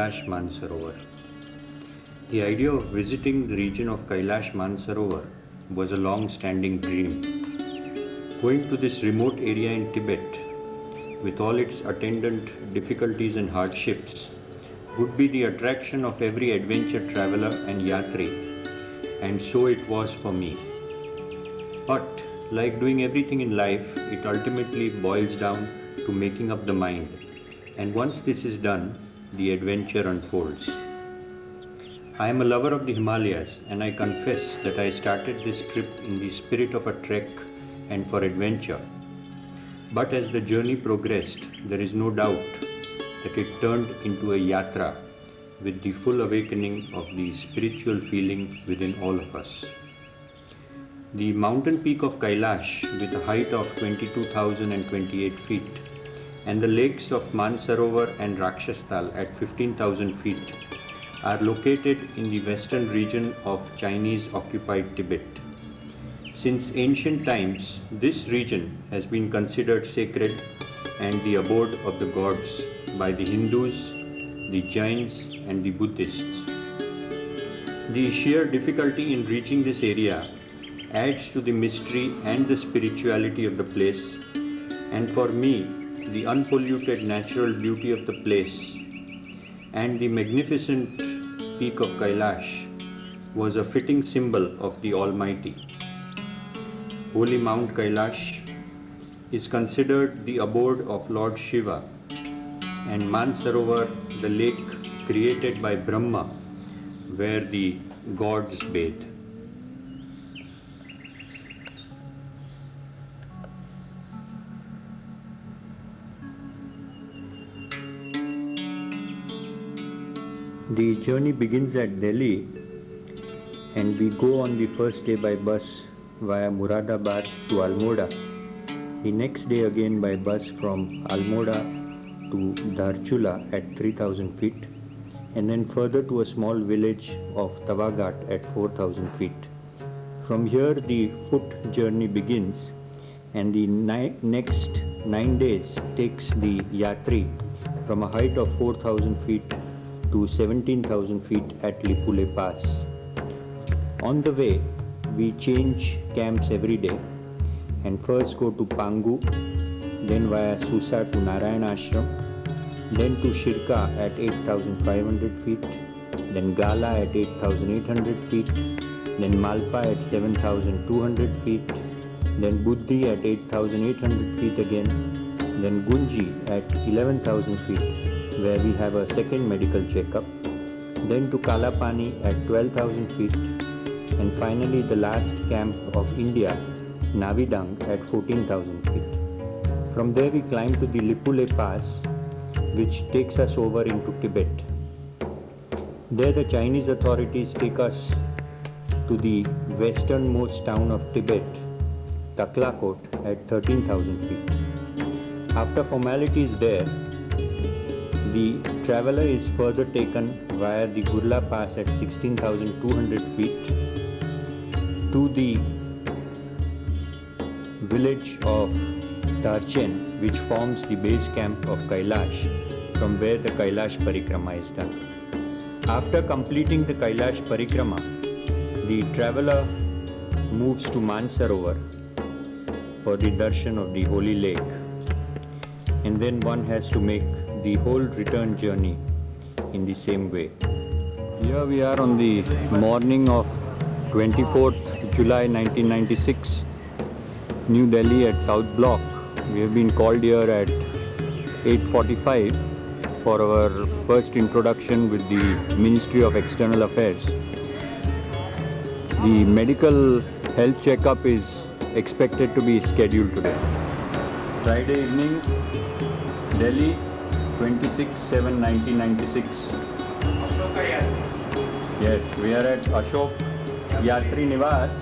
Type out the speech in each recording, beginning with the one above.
Kailash Mansarovar. The idea of visiting the region of Kailash Mansarovar was a long-standing dream. Going to this remote area in Tibet, with all its attendant difficulties and hardships, would be the attraction of every adventure traveler and yatri, and so it was for me. But, like doing everything in life, it ultimately boils down to making up the mind, and once this is done, the adventure unfolds. I am a lover of the Himalayas, and I confess that I started this trip in the spirit of a trek and for adventure. But as the journey progressed, there is no doubt that it turned into a yatra with the full awakening of the spiritual feeling within all of us. The mountain peak of Kailash, with a height of 22,028 feet, and the lakes of Mansarovar and Rakshastal at 15,000 feet are located in the western region of Chinese-occupied Tibet. Since ancient times, this region has been considered sacred and the abode of the gods by the Hindus, the Jains and the Buddhists. The sheer difficulty in reaching this area adds to the mystery and the spirituality of the place, and for me, the unpolluted natural beauty of the place and the magnificent peak of Kailash was a fitting symbol of the Almighty. Holy Mount Kailash is considered the abode of Lord Shiva, and Mansarovar, the lake created by Brahma, where the gods bathe. The journey begins at Delhi, and we go on the first day by bus via Muradabad to Almora. The next day again by bus from Almora to Dharchula at 3,000 feet, and then further to a small village of Tawaghat at 4,000 feet. From here the foot journey begins, and the next 9 days takes the yatri from a height of 4,000 feet to 17,000 feet at Lipule Pass. On the way, we change camps every day and first go to Pangu, then via Susa to Narayana Ashram, then to Shirka at 8,500 feet, then Gala at 8,800 feet, then Malpa at 7,200 feet, then Buddhi at 8,800 feet again, then Gunji at 11,000 feet, where we have a second medical checkup, then to Kalapani at 12,000 feet, and finally the last camp of India, Navidang at 14,000 feet. From there we climb to the Lipule Pass, which takes us over into Tibet. There the Chinese authorities take us to the westernmost town of Tibet, Taklakot, at 13,000 feet. After formalities there, the traveler is further taken via the Gurla Pass at 16,200 feet to the village of Darchen, which forms the base camp of Kailash, from where the Kailash Parikrama is done. After completing the Kailash Parikrama, the traveler moves to Mansarovar for the darshan of the holy lake, and then one has to make the whole return journey in the same way. Here we are on the morning of 24th July 1996, New Delhi at South Block. We have been called here at 8:45 for our first introduction with the Ministry of External Affairs. The medical health checkup is expected to be scheduled today. Friday evening, Delhi, 26/7/1996. Yes, we are at Ashok Yatri Niwas,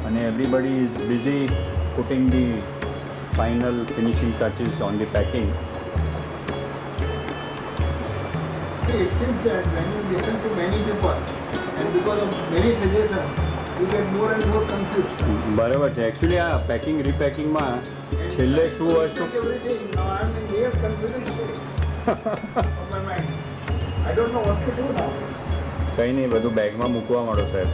and everybody is busy putting the final finishing touches on the packing. It seems that when you listen to many people and because of many suggestions, you get more and more confused. બરાબર છે. Actually આ packing રીપેકિંગમાં છેલ્લે શું વસ્તુ everything. Now I am in real confusion of my mind. I don't know what to do now. કંઈ નહીં, બધું બેગમાં મૂકવા માંડો સાહેબ.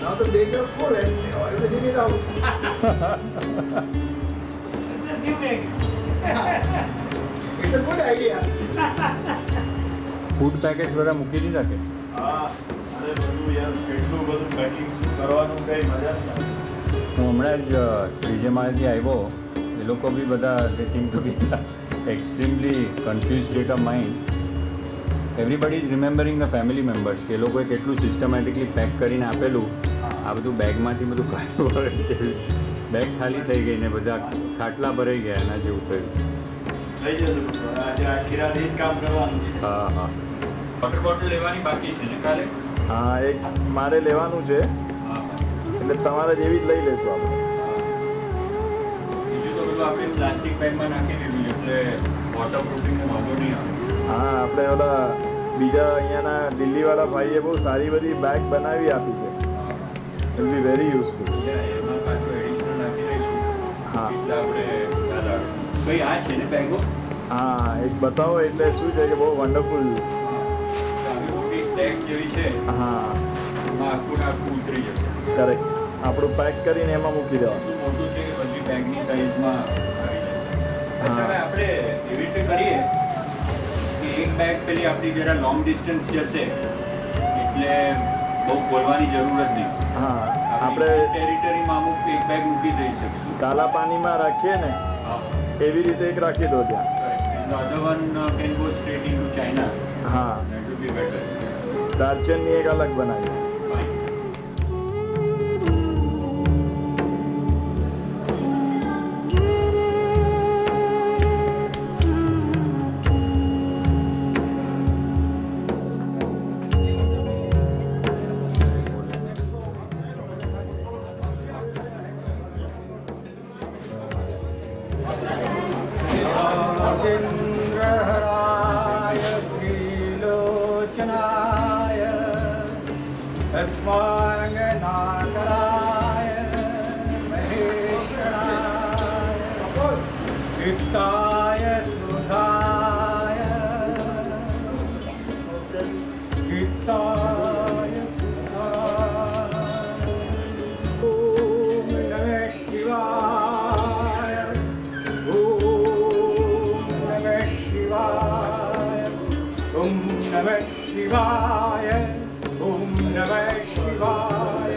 Now the bags are full and everything is out. It's a good idea. Food packet બધા મૂકી દીધા કે? હું હમણાં જ ત્રીજે માળેથી આવ્યો, એ લોકો બી બધા they seem to be extremely confuse state of mind. Everybody is remembering the family members કે એ લોકોએ કેટલું સિસ્ટમેટિકલી પેક કરીને આપેલું. આ બધું બેગમાંથી બધું કાઢવું, બેગ ખાલી થઈ ગઈ ને બધા ખાટલા ભરાઈ ગયા, એના જેવું થયું. હા હા, વોટર બોટલ લેવાની બાકી છે ને કાલે? હા, એક મારે લેવાનું છે, એટલે તમારે જેવી જ લઈ લેશું આપણે. બીજું તો બધું આપણે પ્લાસ્ટિક બેગમાં નાખી દીધું એટલે વોટર પ્રૂફિંગનો વાંધો નહીં આવે. હા, આપણે ઓલા બીજા અહીંયાના દિલ્હીવાળા ભાઈએ બહુ સારી બધી બેગ બનાવી આપી છે. It be very useful. એમાં પાછું એડિશનલ નાખી દઈશું. હા. એટલે આપણે ખ્યાલ આવે. ભાઈ આ છે ને બેગો? હા, એક બતાવો એટલે શું છે કે બહુ વન્ડરફુલ. મોટી સેક જેવી છે. હા, એમાં આખું આખું ઉતરી જશે. કરેક્ટ. આપણું પેક કરીને એમાં મૂકી દેવાનું. મોટું છે કે પછી બેગની સાઈઝમાં આવી જશે. હા. હવે આપણે એવી રીતે કરીએ કે એક બેગ પેલી આપણી જરા લોંગ ડિસ્ટન્સ જશે એટલે બહુ ખોલવાની જરૂર જ નહીં. હા, આપણે આપણે ટેરિટરીમાં અમુક એક બેગ મૂકી જઈ શકશું. કાલા પાણીમાં રાખીએ ને હા, એવી રીતે એક રાખી દો ત્યાં. the other one can go straight into China. હા, That would be better. દારચીની એક અલગ બનાવીએ. इन्द्रहराय त्रिलोचनाय तस्माङ्गनाकराय महेश्वराय युक्ताय सुधाय युक्ताय सुधाय ॐ नमः शिवाय ॐ नमः शिवाय ॐ नमः शिवाय ॐ नमः शिवाय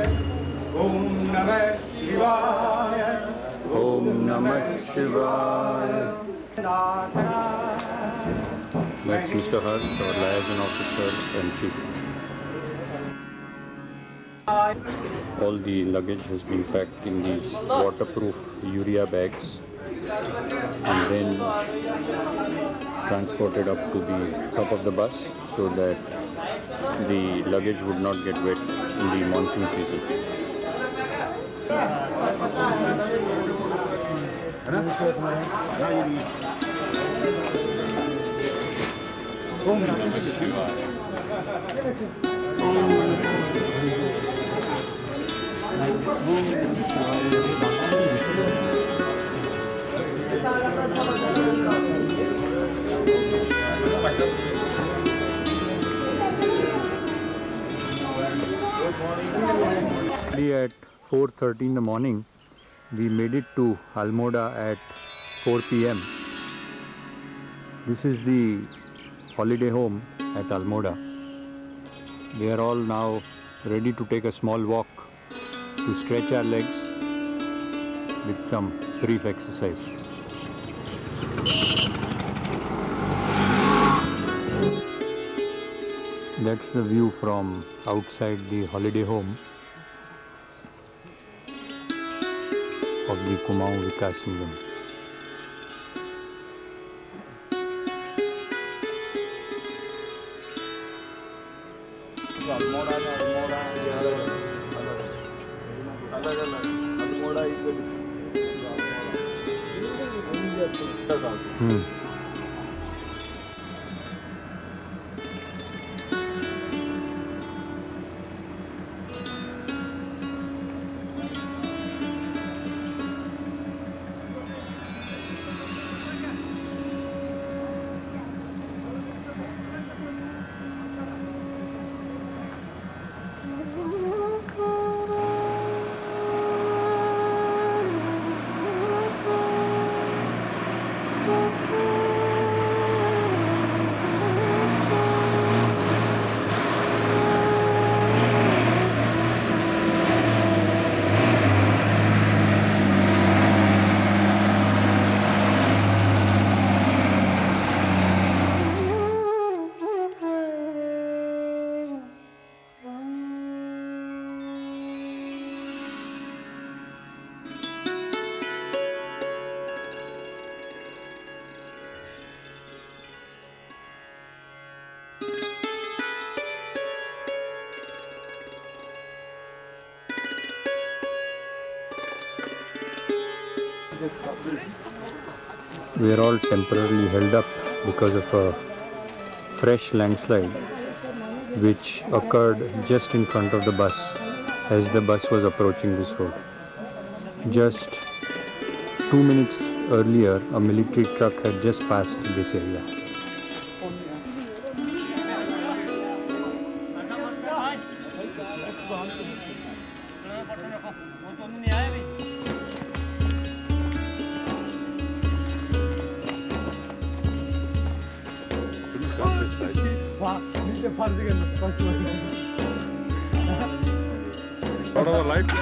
ॐ नमः शिवाय Om Namah Shivaya. That's Mr. Harsh, our liaison officer and chief. All the luggage has been packed in these waterproof urea bags and then transported up to the top of the bus so that the luggage would not get wet in the monsoon season. At 4:30 in the morning, we made it to Almoda at 4 p.m. This is the holiday home at Almoda. We are all now ready to take a small walk to stretch our legs with some brief exercise. That's the view from outside the holiday home of the Kumaon Vikas Nigam. We are all temporarily held up because of a fresh landslide which occurred just in front of the bus as the bus was approaching this road. Just 2 minutes earlier, a military truck had just passed this area. What are the lights?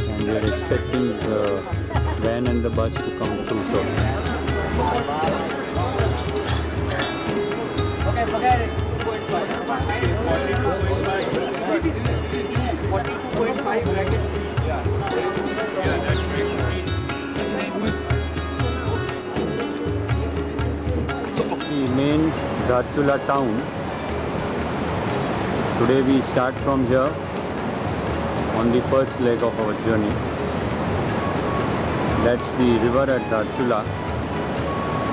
And we are expecting the van and the bus to come through shortly. The main Dharchula town. Today we start from here on the first leg of our journey. That's the river at Dharchula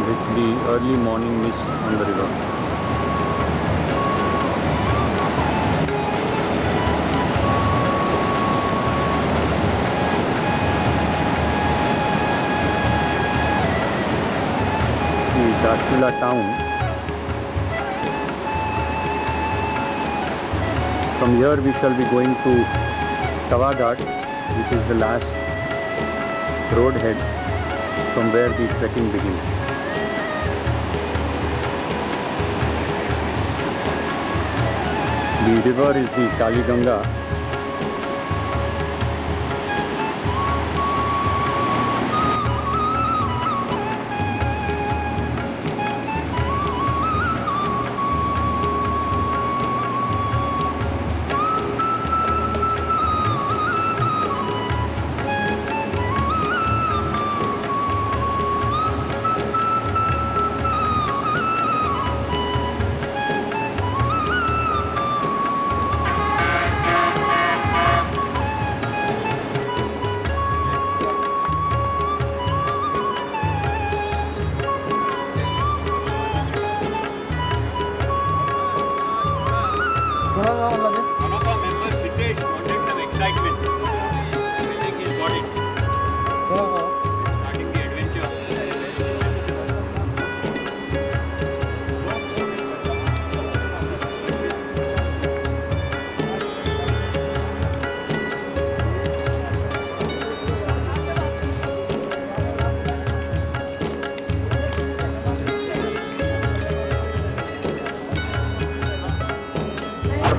with the early morning mist on the river. The Dharchula town. From here we shall be going to Tawa Ghat, which is the last road head from where the trekking begins. The river is the Kali Ganga. One of our members, Hitesh, wanted some excitement. I think he's got it. Starting the adventure.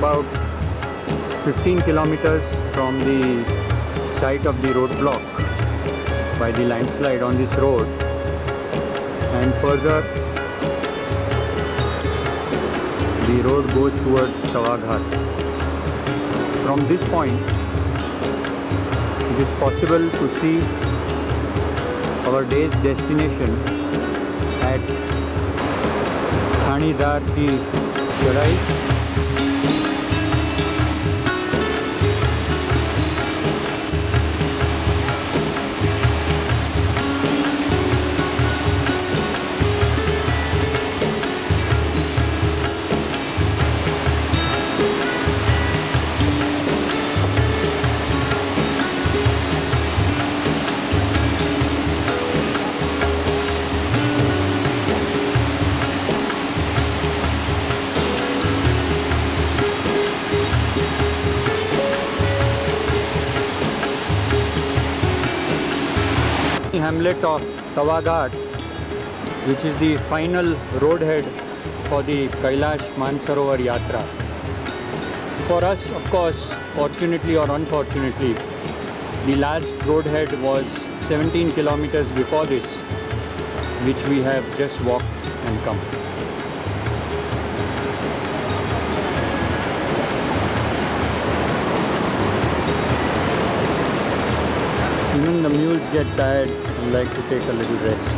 About 15 kilometers from the site of the roadblock by the landslide on this road, and further the road goes towards Tawa Ghat. From this point it is possible to see our day's destination at Thanidar ki Chadai. Hamlet of Tawa Ghat, which is the final roadhead for the Kailash Mansarovar Yatra. For us, of course, fortunately or unfortunately, the last roadhead was 17 kilometers before this, which we have just walked and come. Even the mules get tired and like to take a little rest.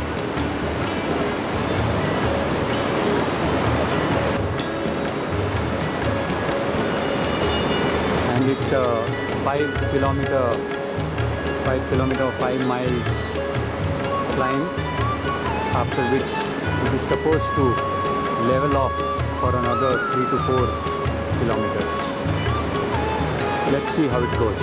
And it's a 5 miles climb, after which it is supposed to level off for another 3 to 4 kilometers. Let's see how it goes.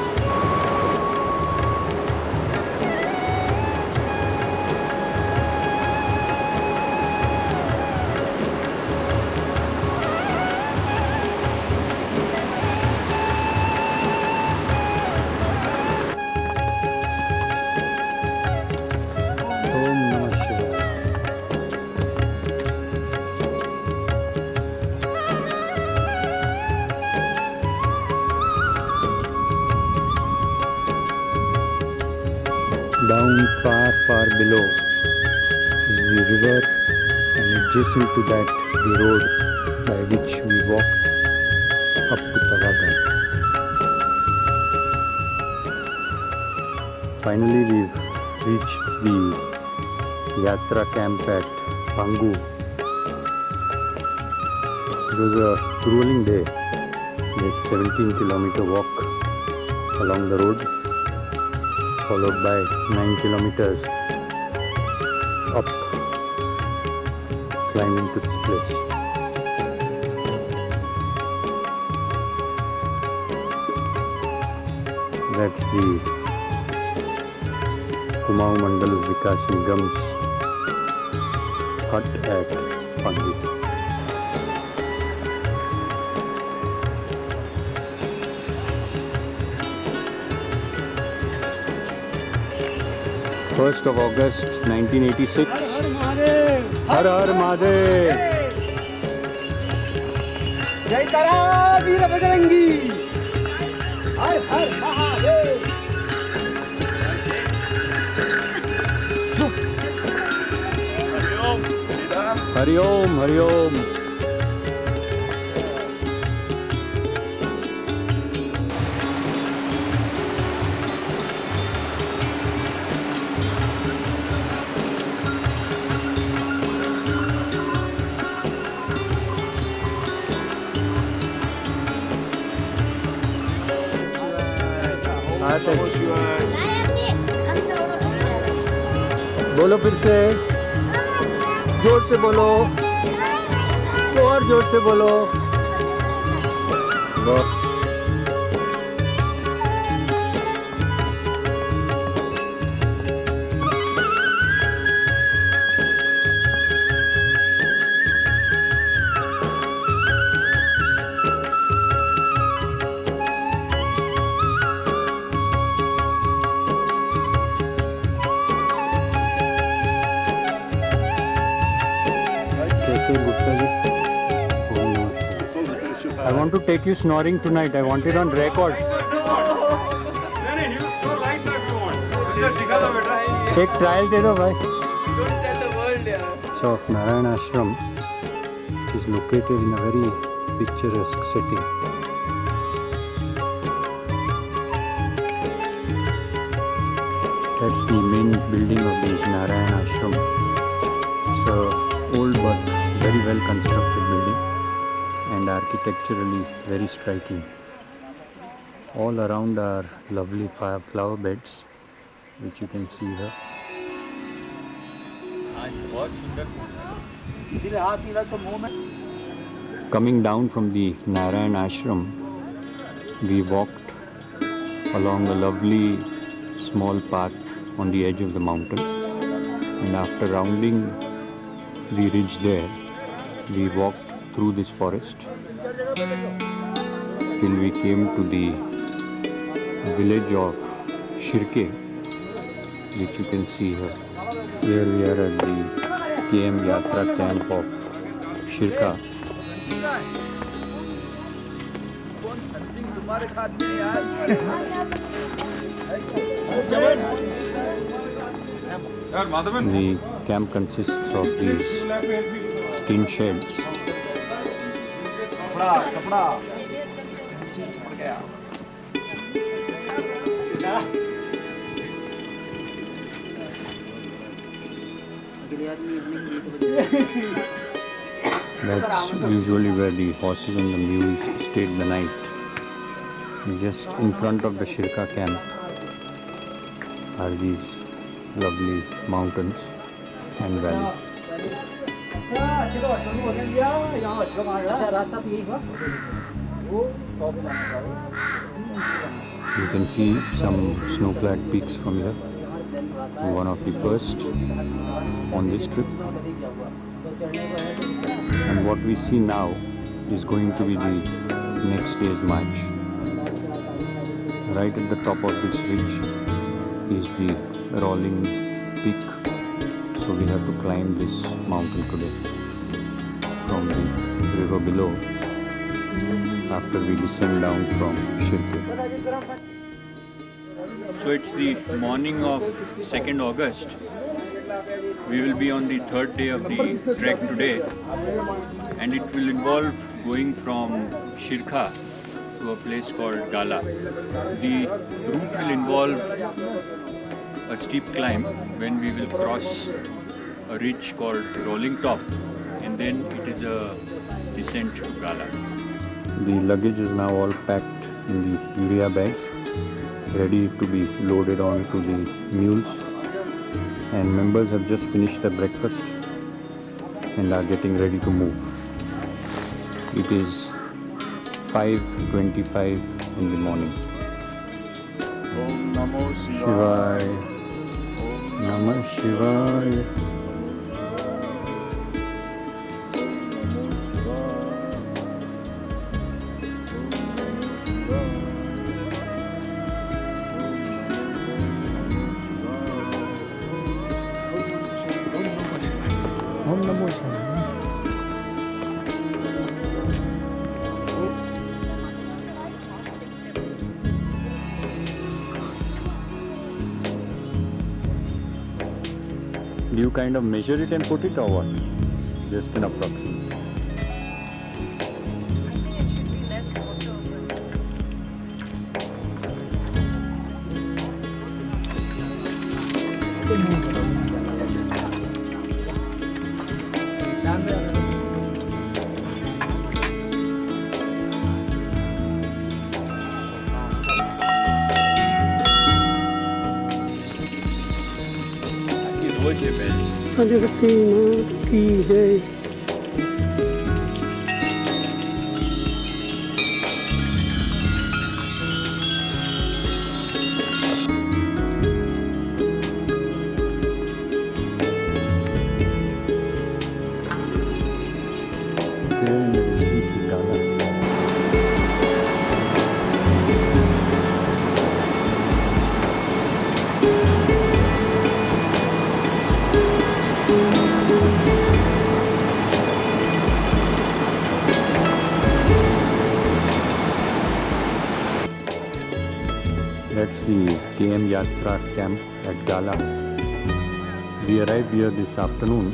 Om Namah Shivaya. Down far below is the river, and adjacent to that the road by which we walked up to Tavagan. Finally we've reached the Yatra camp at Pangu. It was a grueling day with 17-kilometer walk along the road, followed by 9 kilometers up climbing to this place. That's the Kumaon Mandal Vikas Nigam's hut at Pangu. First of August 1986. Har Har Mahadev. जय तारा वीर बजरंगी, हर हर Mahadev. Hari Om, Hari Om. बोलो फिर से, जोर से बोलो, और जोर से बोलो। I want to take you snoring tonight. I want it on record. Take trial दे दो भाई. So Narayan Ashram is located in a very picturesque setting. That's the main building of the Narayan Ashram. It's an old but very well constructed building, and architecturally very striking. All around are lovely flower beds, which you can see here. Coming down from the Narayan Ashram, we walked along a lovely small path on the edge of the mountain, and after rounding the ridge there, we walked through this forest till we came to the village of Shirke, which you can see here. Here we are at the KM Yatra camp of Shirka. The camp consists of these tin sheds. That's usually where the horses and the mules stayed the night. Just in front of the Shirka camp are these lovely mountains and valleys. You can see some snow-clad peaks from here. One of the first on this trip. And what we see now is going to be the next day's march. Right at the top of this ridge is the rolling peak. So we have to climb this mountain today from the river below after we descend down from Shirke. So it's the morning of 2nd August. We will be on the 3rd day of the trek today, and it will involve going from Shirka to a place called Gala. The route will involve a steep climb when we will cross a ridge called Rolling Top, and then it is a descent to Gala. The luggage is now all packed in the urea bags, ready to be loaded onto the mules, and members have just finished their breakfast and are getting ready to move. It is 5:25 in the morning. Om Namo Shivaya. Namah Shivaya. Om Namo Shivaya. Do you kind of measure it and put it or what? Just an approximate. I think it should be less water. There in the distance is Gala. That's the KM Yatra camp at Gala. We arrived here this afternoon,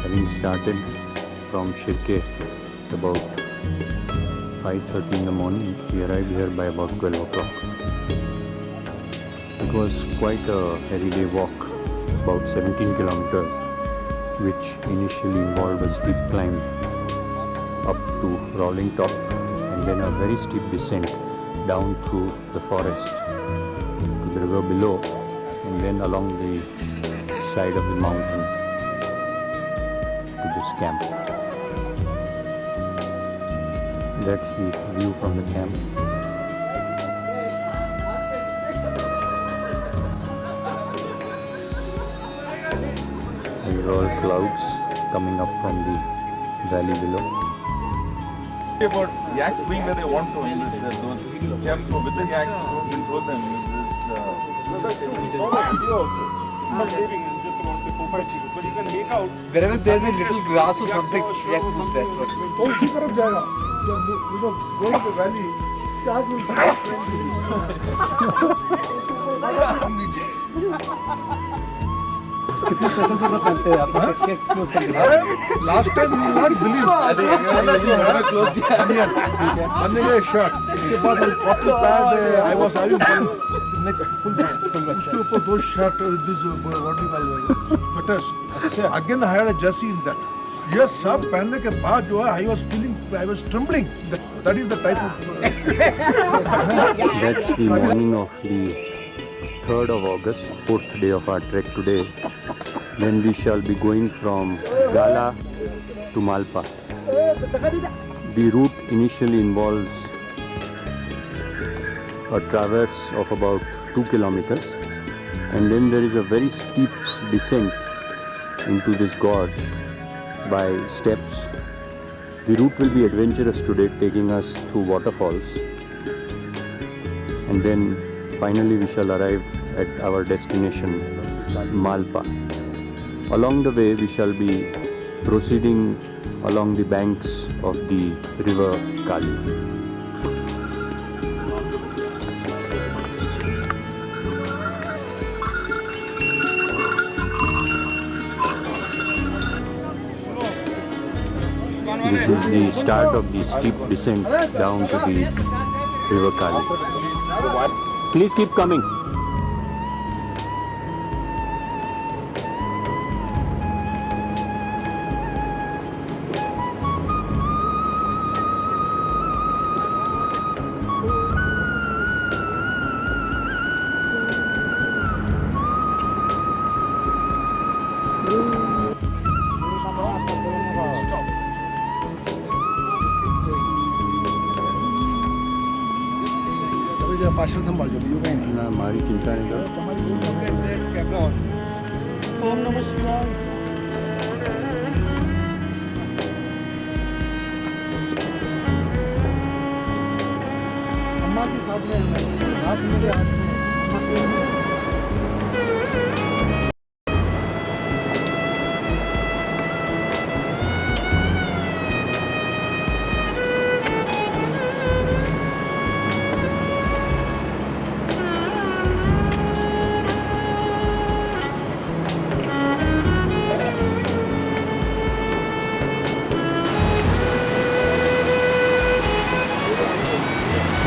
having started from Shirke at about 5:30 in the morning. We arrived here by about 12 o'clock. It was quite a everyday walk, about 17 kilometers, which initially involved a steep climb up to Rolling Top and then a very steep descent down through the forest to the river below and then along the side of the mountain to this camp. That's the view from the camp. These are all clouds coming up from the valley below. About yaks being where they want to in this those camps. So with the yaks, control them. Wherever there's a little grass or something, yak will be there. वो उसी तरफ जाएगा जब we will go to the valley that will be हम नीचे last time you not believe पहले जो है बंदे का शर्ट उसके बाद वापस pad I was having neck full उसके ऊपर दो shirt this what you call butts again I had a jersey in that ये सब पहनने के बाद जो है I was trembling that is the type of That's the morning of the 3rd of August, 4th day of our trek today. Then we shall be going from Gala to Malpa. The route initially involves a traverse of about 2 kilometers, and then there is a very steep descent into this gorge by steps. The route will be adventurous today, taking us through waterfalls, and then finally we shall arrive at our destination, Malpa. Along the way we shall be proceeding along the banks of the river Kali. This is the start of the steep descent down to the river Kali. Please keep coming. Parcel संभाल जो you नहीं ना हमारी चिंता नहीं करो. ओम नमः शिवाय अम्मा के साथ में हाथ मेरे हाथ में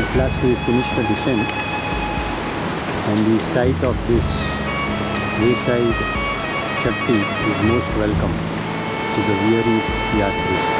At last we finished the descent, and the sight of this wayside Shakti is most welcome to the weary yatris.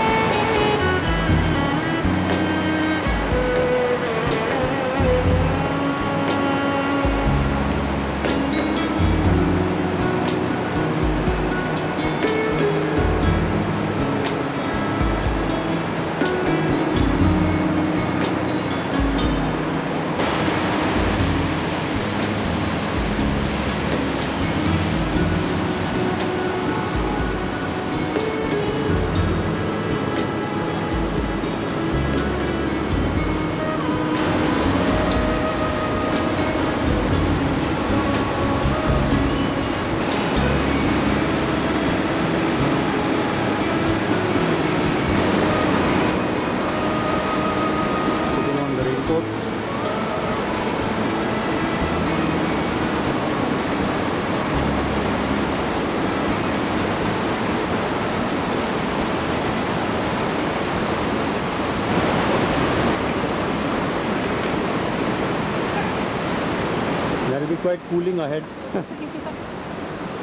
There will be quite cooling ahead.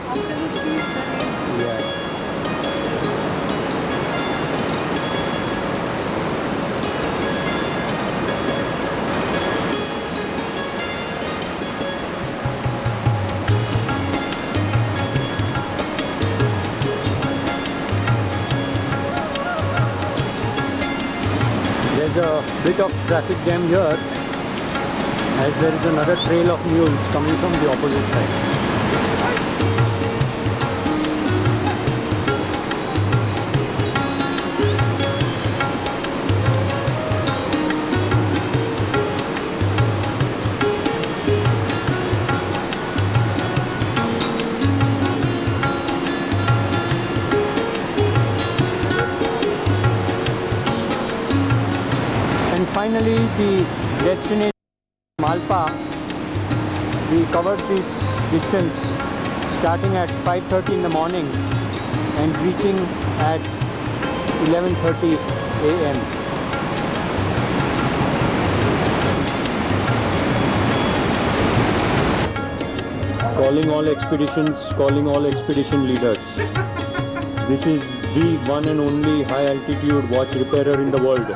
After the sea, Yeah. There's a bit of traffic jam here, as there is another trail of mules coming from the opposite side. And finally the destination Malpa. We covered this distance starting at 5:30 in the morning and reaching at 11:30 a.m. Calling all expedition leaders. This is the one and only high altitude watch repairer in the world.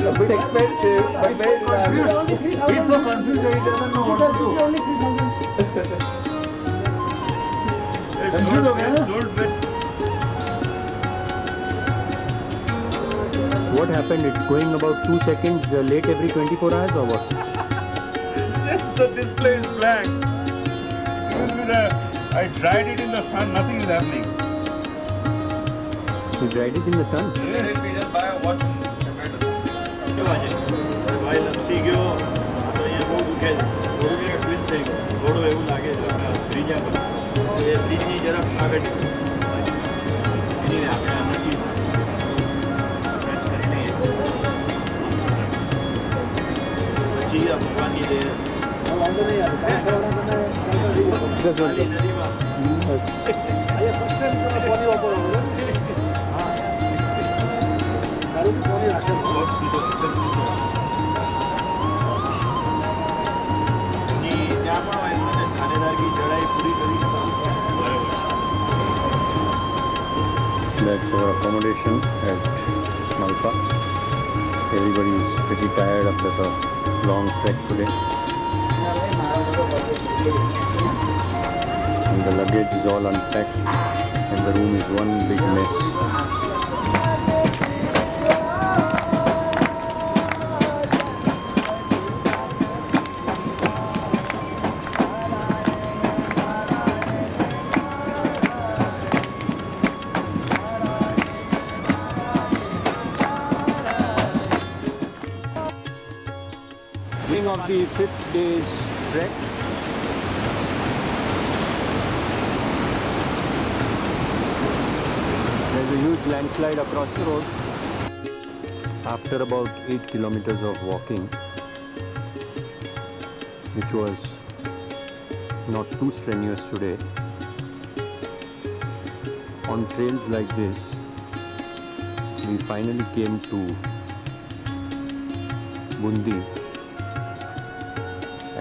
A bit expensive, but very reliable. He's so confused that he doesn't know what to do. Confused हो गया ना? What happened? It's going about 2 seconds late every 24 hours or what? The display is blank. Even with I dried it in the sun, nothing is happening. You dried it in the sun? Even if we just buy a watch, while ગયો તો અહીંયા બહુ દુખે છે થોડું એક twist થઈ ગયું થોડું એવું લાગે છે આપણે ત્રીજા પર એ ત્રીજી જરાક આગળ આપણે આનાથી મેચ કરી લઈએ પછી આ ભગવાનની દે ખાલી નદીમાં That's our accommodation at Malpa. Everybody is pretty tired after the long trek today. And the luggage is all unpacked and the room is one big mess. Beginning of the 5th day's trek. There's a huge landslide across the road. After about 8 kilometers of walking, which was not too strenuous today, on trails like this, we finally came to Bundi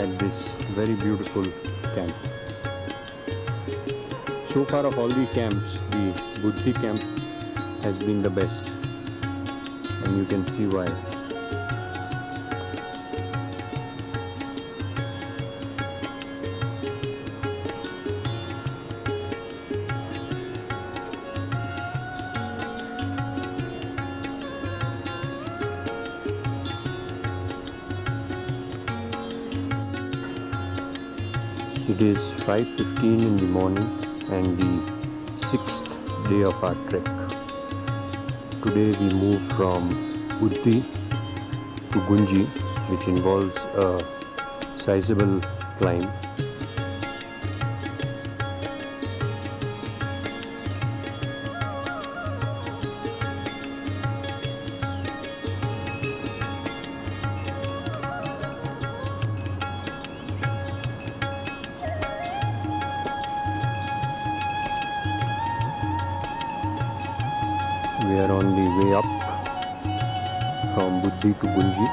at this very beautiful camp. So far of all the camps, the Buddhi camp has been the best, and you can see why. It is 5:15 in the morning and the 6th day of our trek. Today we move from Buddhi to Gunji, which involves a sizable climb. We are on the way up from Buddhi to Gunji.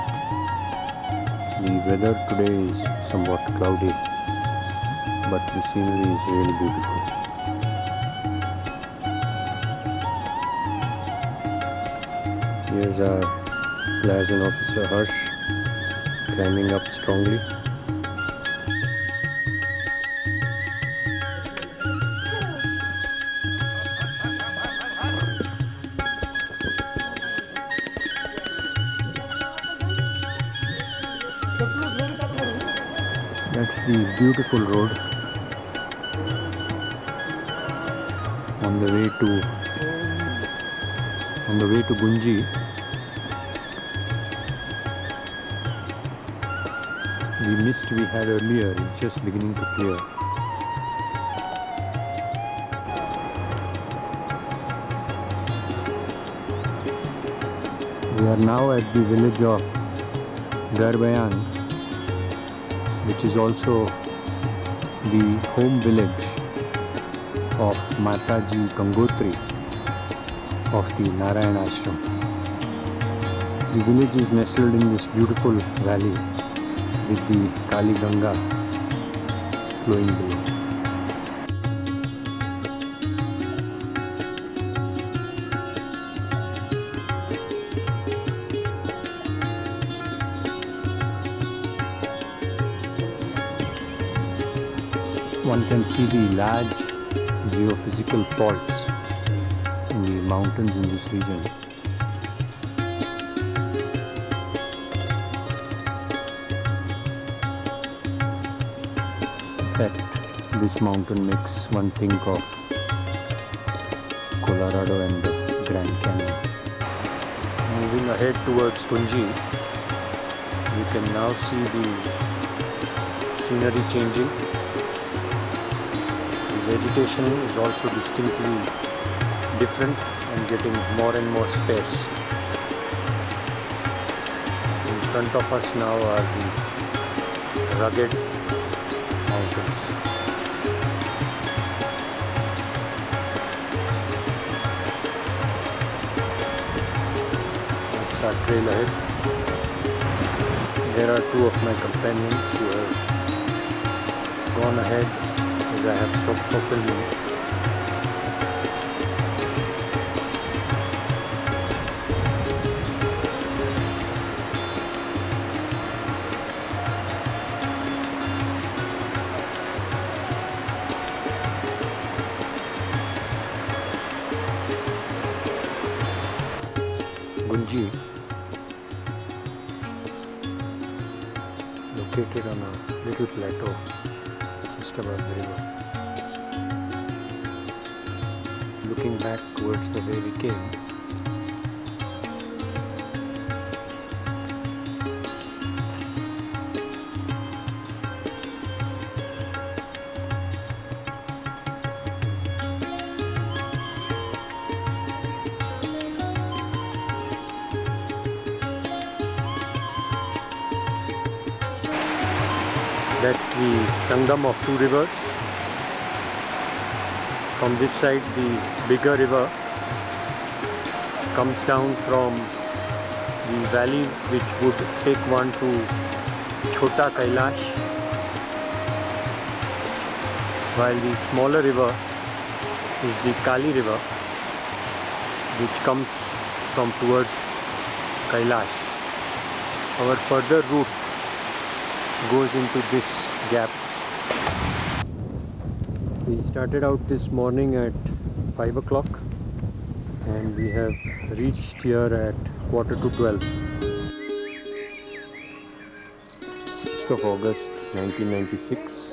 The weather today is somewhat cloudy, but the scenery is really beautiful. Here's our liaison officer Harsh climbing up strongly. That's the beautiful road on the way to Gunji. The mist we had earlier is just beginning to clear. We are now at the village of Garbayan, It is also the home village of Mataji Gangotri of the Narayana Ashram. The village is nestled in this beautiful valley with the Kali Ganga flowing below. One can see the large geophysical faults in the mountains in this region. In fact, this mountain makes one think of Colorado and the Grand Canyon. Moving ahead towards Gunji, you can now see the scenery changing. The vegetation is also distinctly different and getting more and more sparse. In front of us now are the rugged mountains. That's our trail ahead. There are two of my companions who have gone ahead as I have stopped for filming. Gunji, located on a little plateau just above the river. Looking back towards the way we came, that's the Sangam of two rivers. From this side, the bigger river comes down from the valley which would take one to Chota Kailash, while the smaller river is the Kali river which comes from towards Kailash. Our further route goes into this gap. We started out this morning at 5 o'clock and we have reached here at 11:45. 6th of August 1996,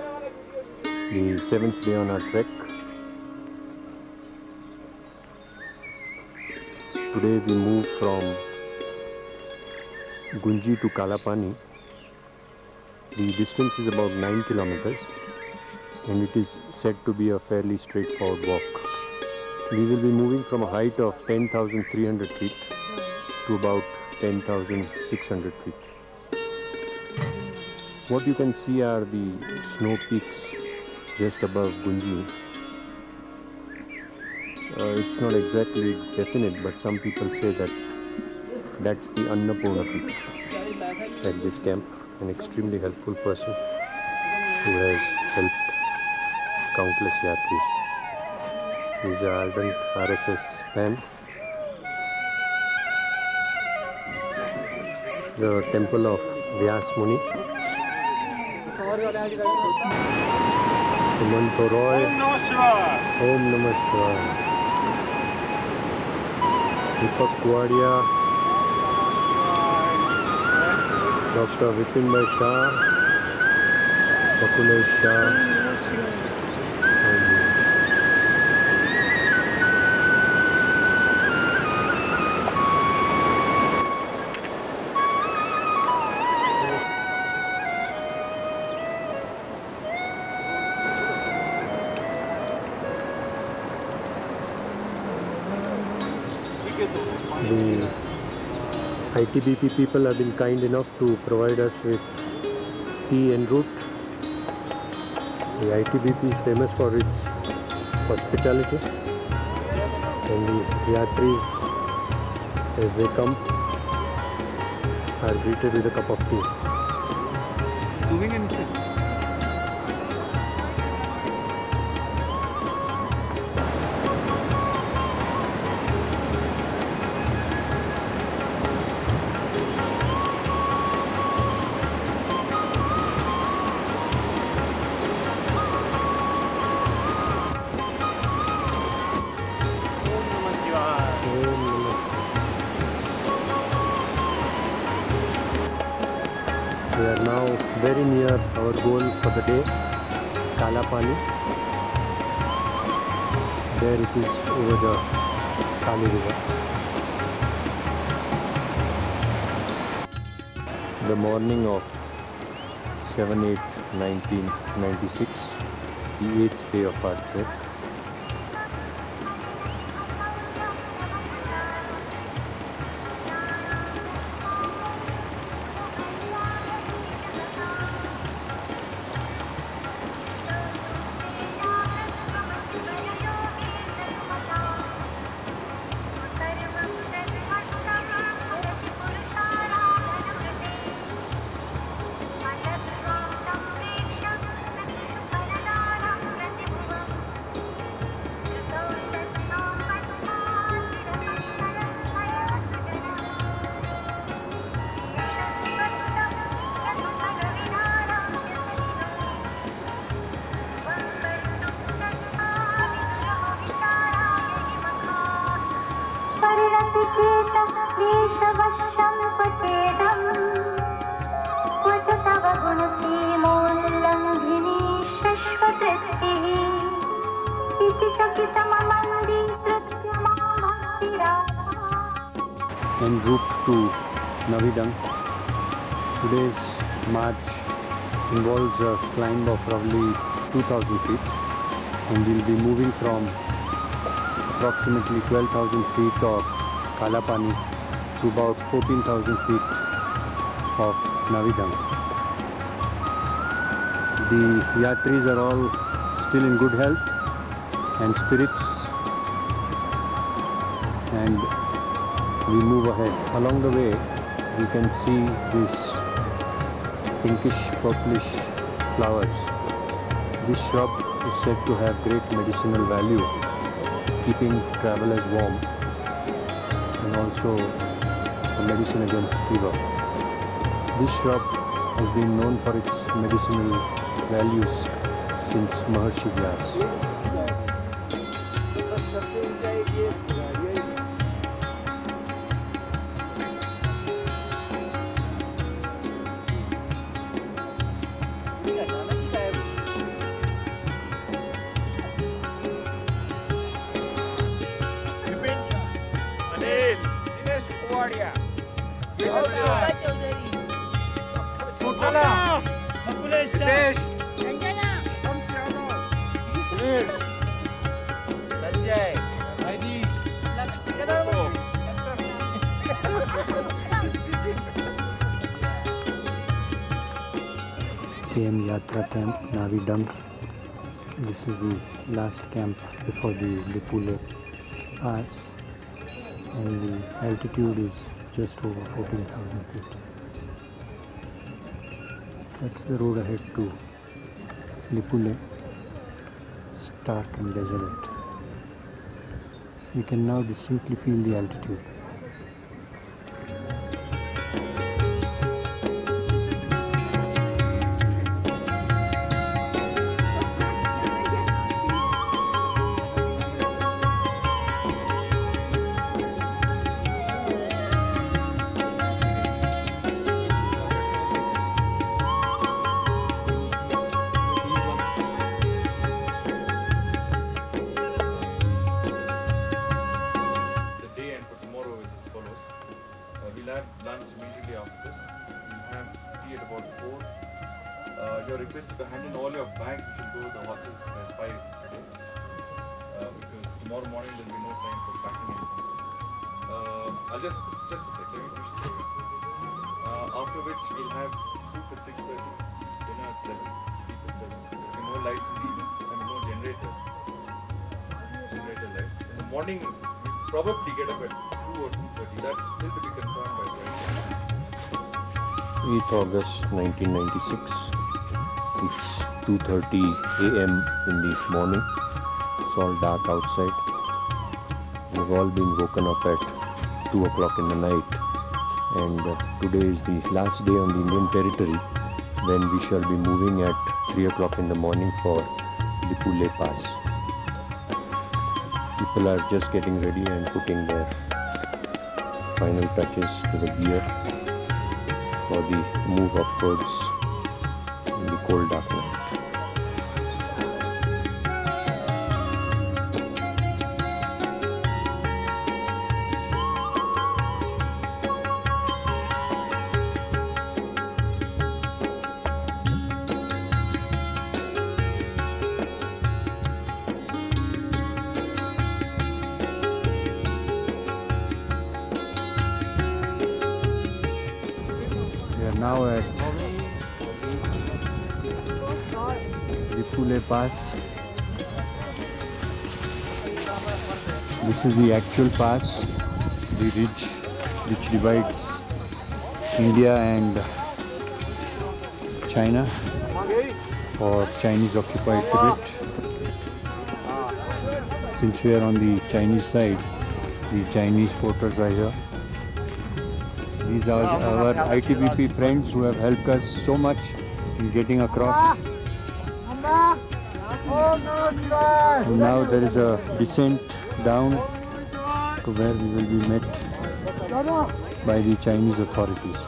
the 7th day on our trek. Today we move from Gunji to Kalapani. The distance is about 9 kilometers and it is said to be a fairly straightforward walk. We will be moving from a height of 10,300 feet to about 10,600 feet. What you can see are the snow peaks just above Gunji. It's not exactly definite, but some people say that that's the Annapurna peak at this camp. An extremely helpful person who has helped countless yatris. He is an ardent RSS fan. The temple of Vyas Muni. Sumanto Roy. Om Namah Shivaya. Deepak Kuadia. Dr. Vipin Bhai Shah, Bakulesh Shah, the ITBP people have been kind enough to provide us with tea en route The ITBP is famous for its hospitality, and the yatris, as they come, are greeted with a cup of tea. We are now very near our goal for the day, Kalapani. There it is over the Kali River. The morning of 7/8/1996, the 8th day of our trip. En route to Navidang. Today's march involves a climb of roughly 2,000 feet, and we'll be moving from approximately 12,000 feet of Kalapani to about 14,000 feet of Navidang. The yatris are all still in good health and spirits, and we move ahead. Along the way, we can see these pinkish purplish flowers. This shrub is said to have great medicinal value, keeping travelers warm, and also a medicine against fever. This shrub has been known for its medicinal values since Maharshi Vyas. KM Yatra Camp, Navidang. This is the last camp before the Lipule Pass, and the altitude is just over 14,000 feet. That's the road ahead to Lipule, stark and desolate. We can now distinctly feel the altitude. We'll have lunch immediately after this. We'll have tea at about 4. You're requested to hand in all your bags, which will go to the horses at 5 today. Because tomorrow morning there will be no time for packing anything. I'll just a sec, let me push this away. After which we'll have soup at 6:30, dinner at 7, sleep at 7. no lights in the evening, and no generator lights. In the morning, we probably get up at 2 or 2:30. That's still to be confirmed by the 8th August 1996. It's 2:30 a.m. in the morning. It's all dark outside. We've all been woken up at 2 o'clock in the night. And today is the last day on the Indian territory when we shall be moving at 3 o'clock in the morning for Lipule Pass. People are just getting ready and putting their final touches to the gear for the move upwards in the cold dark night. We are now at Lipule Pass. This is the actual pass, the ridge which divides India and China or Chinese occupied Tibet. Since we are on the Chinese side, the Chinese porters are here. These are our ITBP friends who have helped us so much in getting across. And now there is a descent down to where we will be met by the Chinese authorities.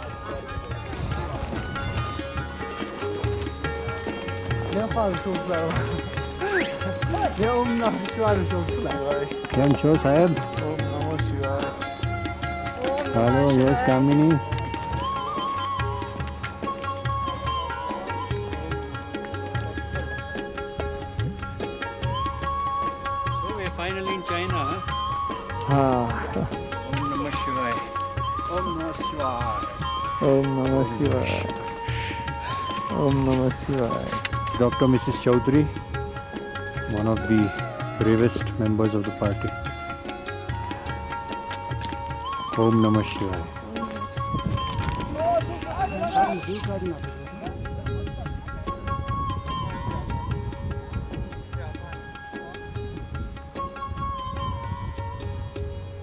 કેમ છો સાહેબ? Hello, yes, Kamini. So we're finally in China, huh? Om Namah Shivaya. Om Namah Shivaya. Om Namah Shivaya. Om Namah Shivaya. Dr. Mrs. Chaudhary, one of the bravest members of the party. Om Namah Shivaya.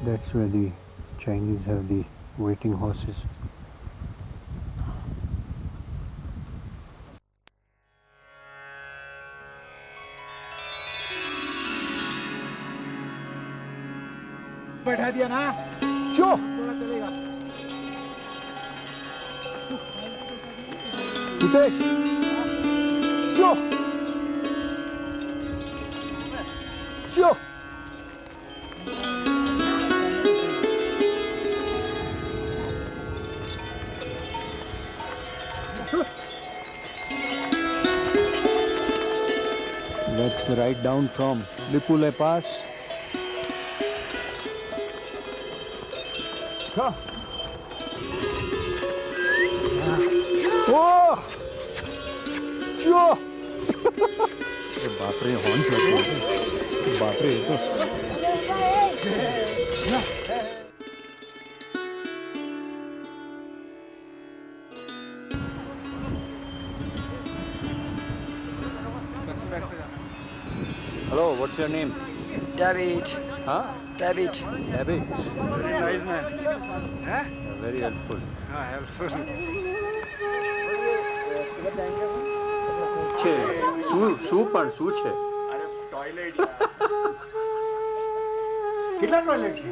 That's where the Chinese have the waiting horses. बैठा दिया ना Sure. थोड़ा चलेगा Hitesh. Sure. Sure. That's the ride down from Lipule Pass. Oh! Sure. बाप रे horn लगे बाप रे तो Hello, what's your name? David. Huh? David. David. very nice man Very helpful. helpful છે શું પણ શું છે કેટલા ટોયલેટ છે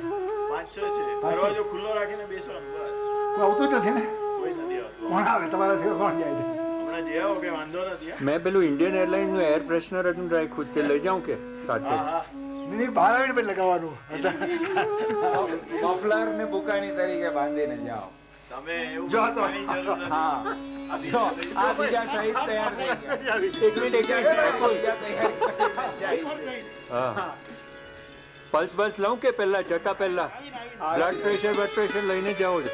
5-6 છે દરવાજો ખુલ્લો રાખીને બેસવાનું બસ કોઈ આવતું જ નથી ને કોઈ નથી આવતું કોણ આવે તમારા થી કોણ જાય છે હમણાં જે આવો કે વાંધો નથી મેં પેલું ઇન્ડિયન એરલાઇન્સ નું એર ફ્રેશનર હતું રાખ્યું તે લઈ જાઉં કે સાથે હા નહીં બહાર આવીને પછી લગાવવાનું મફલર ને બુકાની તરીકે બાંધીને જાઓ. તમે એવું જો તો. કરવાની જરૂર નથી હા જો આ બીજા સહિત તૈયાર થઈ ગયા. એક મિનિટ બીજા તૈયાર કરી હા પલ્સ બલ્સ લઉં કે પહેલા જતા પહેલા બ્લડ પ્રેશર લઈને જાઉં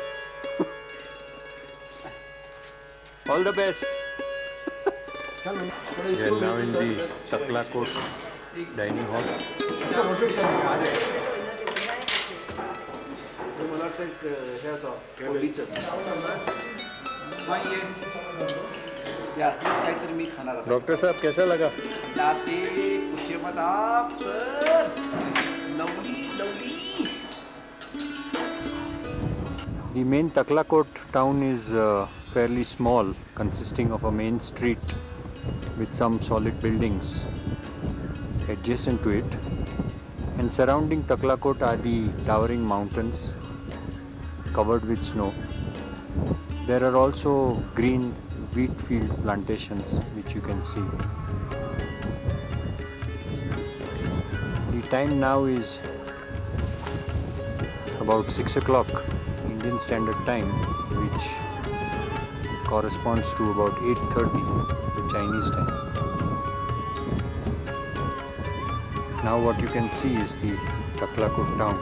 all the best We are now in the Taklakot dining hall. काहीतरी मी खाणार आता. डॉक्टर साहब कैसा लगा? जास्त पूछे मत आप sir. Lovely. The main Taklakot town is fairly small, consisting of a main street with some solid buildings adjacent to it, and surrounding Taklakot are the towering mountains covered with snow. There are also green wheat field plantations which you can see. The time now is about 6 o'clock Indian Standard Time, which corresponds to about 8:30 the Chinese time. Now what you can see is the Taklakot town.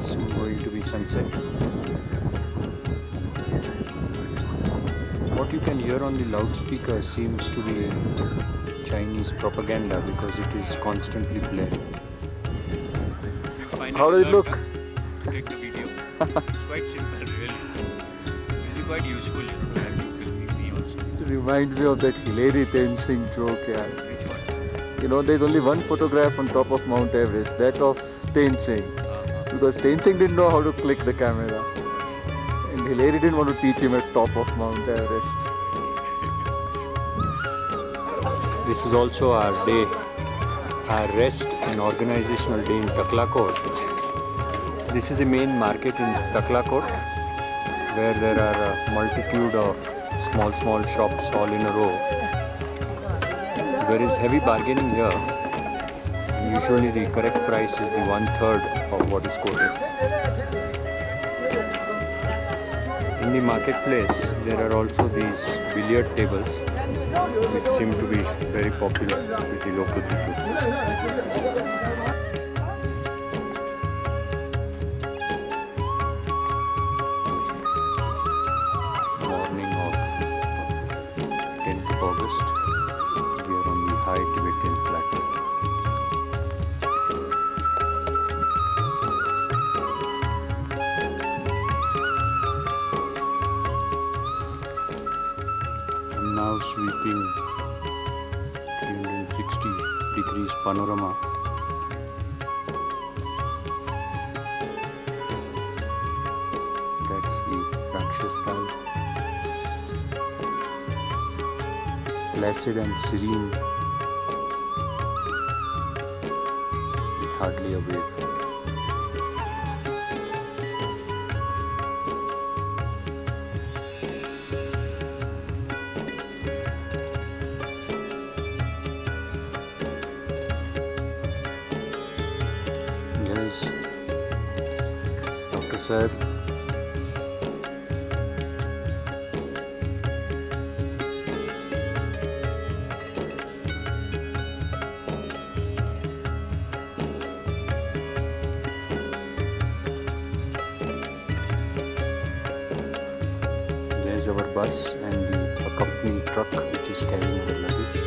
Soon going to be sunset. What you can hear on the loudspeaker seems to be Chinese propaganda because it is constantly blaring. How does it look? Take the video. It's quite simple, really. It's quite useful, to have people with me also. It reminds me of that Hilary Tenzing joke, yeah. Which one? You know, there's only one photograph on top of Mount Everest, that of Tenzing. Because Tenzing didn't know how to click the camera. And Hilary didn't want to teach him at top of Mount Everest. This is also our day, our rest and organizational day in Taklakot. This is the main market in Taklakot, where there are a multitude of small shops all in a row. There is heavy bargaining here. Usually the correct price is the 1/3 of what is quoted. In the marketplace, there are also these billiard tables, which seem to be very popular with the local people. Morning of 10th of August, we are on the high Tibetan plateau. I'm now sweeping 360 degrees panorama. That's the Rakshasthal. Placid and serene with hardly a wave. Yes, Dr. Saab. There's our bus and the accompanying truck which is carrying our luggage.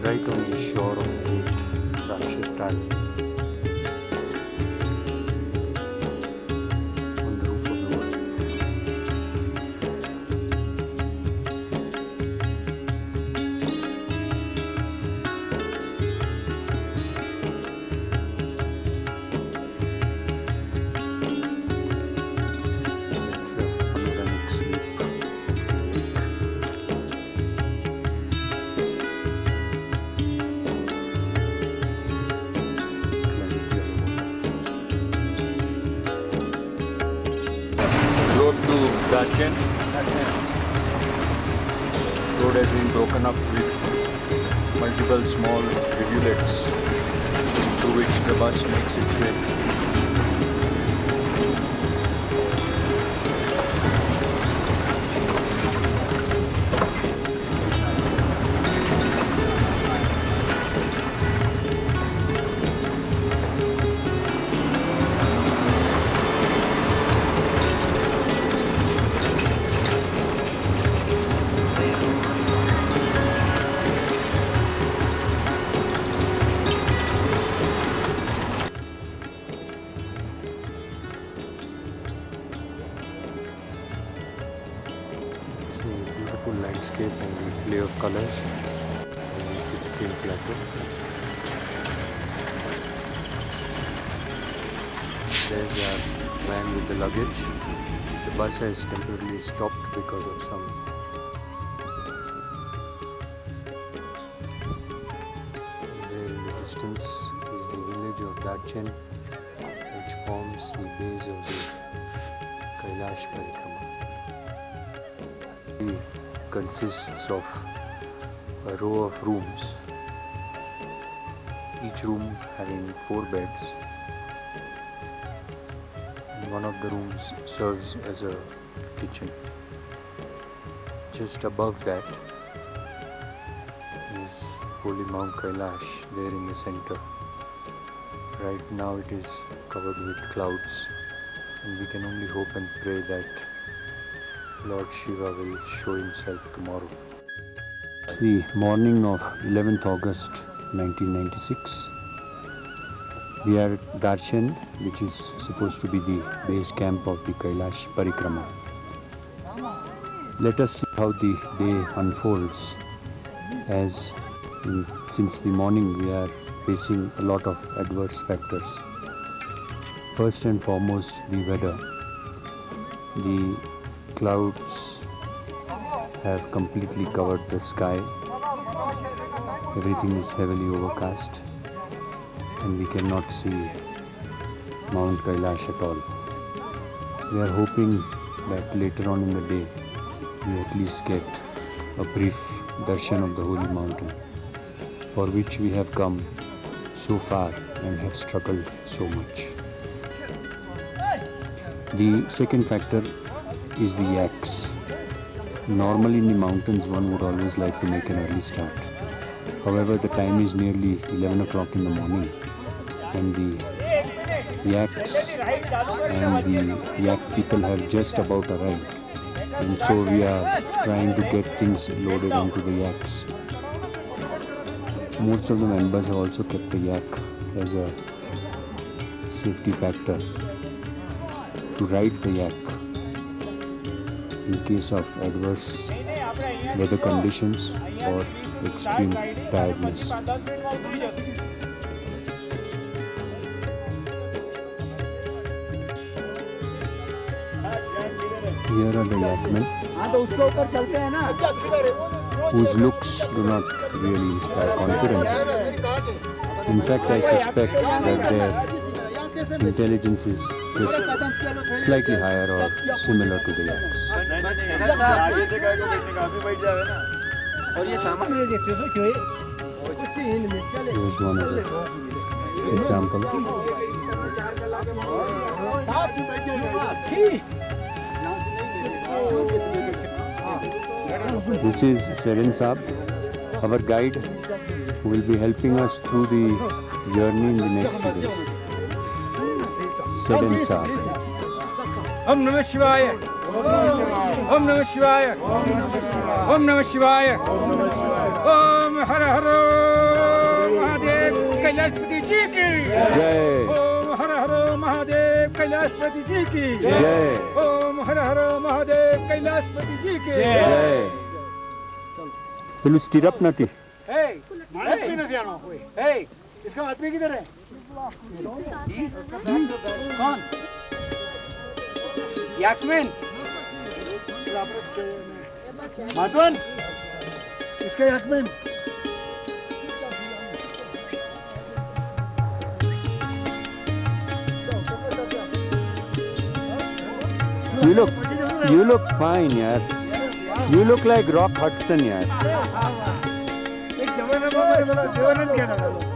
Right on the shore of the Rakshasthal. On the roof of the world. It's a panoramic sweep. Road to Dachen. Road has been broken up with multiple small rivulets through which the bus makes its way. beautiful landscape and the play of colors on the King Plateau. There's a van with the luggage. The bus has temporarily stopped because of some there in the distance is the village of Darchen, which forms the base of the Kailash Parikrama. It consists of a row of rooms, each room having 4 beds. One of the rooms serves as a kitchen. Just above that is Holy Mount Kailash, there in the center. Right now it is covered with clouds, and we can only hope and pray that Lord Shiva will show himself tomorrow. It's the morning of 11th August 1996. We are at Darchen, which is supposed to be the base camp of the Kailash Parikrama. Let us see how the day unfolds, as since the morning we are facing a lot of adverse factors. First and foremost, the weather. The clouds have completely covered the sky. Everything is heavily overcast, and we cannot see Mount Kailash at all. We are hoping that later on in the day we at least get a brief darshan of the holy mountain, for which we have come so far and have struggled so much. The second factor is the yaks. Normally in the mountains one would always like to make an early start. However, the time is nearly 11 o'clock in the morning, and the yaks and the yak people have just about arrived, and so we are trying to get things loaded onto the yaks. Most of the members have also kept the yak as a safety factor to ride the yak in case of adverse weather conditions or extreme tiredness. Here are the yakmen, whose looks do not really inspire confidence. In fact, I suspect that their intelligence is just slightly higher or similar to the yaks. Here's one of the example. This is Serin Saab, our guide, who will be helping us through the journey in the next few days. Serin Saab. Om Namah Shivaya. Om Namah Shivaya. Om Namah Shivaya. Om Har Har Mahadev Kailashpati Ji ki Jai. Om Har Har Mahadev Kailashpati Ji ki Jai. Om Har Har Mahadev Kailashpati Ji ki Jai. Pelu stirrup nati. Hey, hey, इसका आदमी किधर है? कौन? याकमैन. माधवन, इसका याकमैन. You look fine, yaar. You look like Rock Hudson, yaar. एक जमाना में बड़ा देवानंद क्या नाम है?